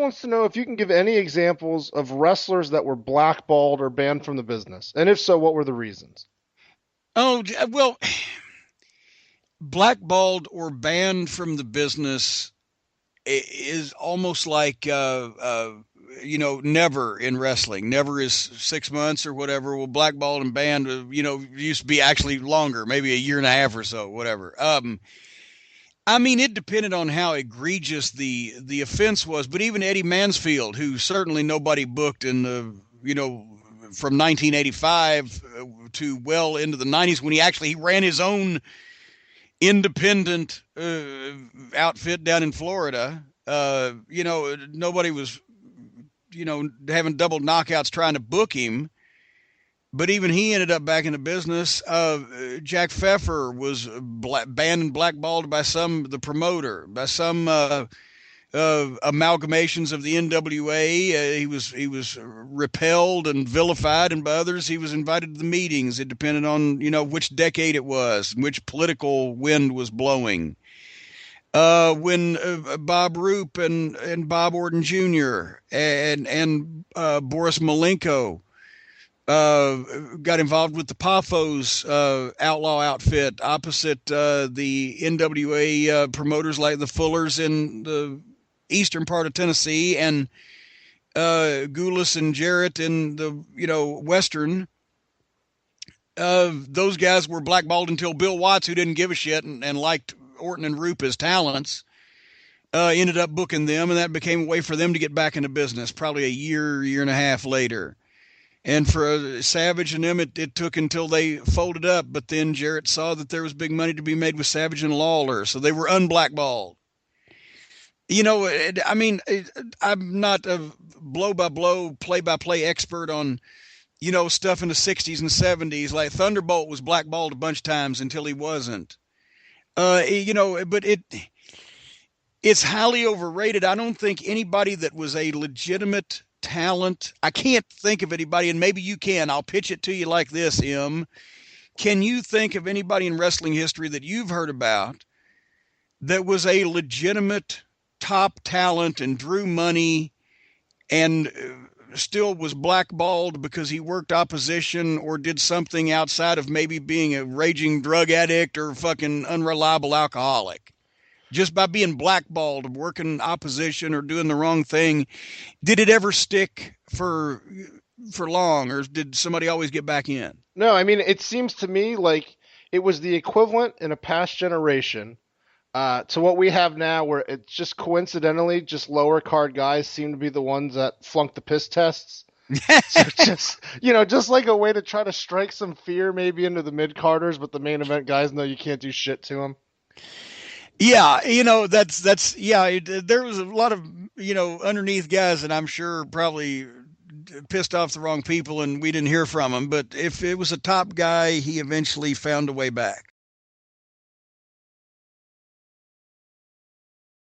wants to know if you can give any examples of wrestlers that were blackballed or banned from the business, and if so, what were the reasons? Oh, well, blackballed or banned from the business is almost like never in wrestling. Never is 6 months or whatever. Well, blackballed and banned, used to be actually longer, maybe a year and a half or so, whatever. I mean, it depended on how egregious the offense was. But even Eddie Mansfield, who certainly nobody booked in the from 1985 to well into the 90s, when he ran his own independent outfit down in Florida. Nobody was, having double knockouts trying to book him. But even he ended up back in the business. Jack Pfeffer was banned and blackballed by the promoter, by some amalgamations of the NWA. He was repelled and vilified, and by others he was invited to the meetings. It depended on which decade it was, which political wind was blowing. When Bob Roop and Bob Orton Jr. and Boris Malenko got involved with the Paphos outlaw outfit opposite the NWA promoters like the Fullers in the eastern part of Tennessee, and Goulas and Jarrett in the western. Those guys were blackballed until Bill Watts, who didn't give a shit and liked Orton and Roop as talents, ended up booking them, and that became a way for them to get back into business probably a year and a half later. And for Savage and them, it took until they folded up. But then Jarrett saw that there was big money to be made with Savage and Lawler, so they were unblackballed. I mean, I'm not a blow-by-blow, play-by-play expert on, stuff in the 60s and 70s. Like Thunderbolt was blackballed a bunch of times until he wasn't. But it's highly overrated. I don't think anybody that was a legitimate talent, I can't think of anybody, and maybe you can. I'll pitch it to you like this, Em. Can you think of anybody in wrestling history that you've heard about that was a legitimate top talent and drew money and still was blackballed because he worked opposition or did something outside of maybe being a raging drug addict or fucking unreliable alcoholic? Just by being blackballed, working opposition or doing the wrong thing, did it ever stick for long, or did somebody always get back in? No, I mean, it seems to me like it was the equivalent in a past generation to what we have now, where it's just coincidentally just lower card guys seem to be the ones that flunk the piss tests. So just like a way to try to strike some fear maybe into the mid carders, but the main event guys know you can't do shit to them. Yeah, that's yeah. There was a lot of underneath guys that I'm sure probably pissed off the wrong people, and we didn't hear from him. But if it was a top guy, he eventually found a way back.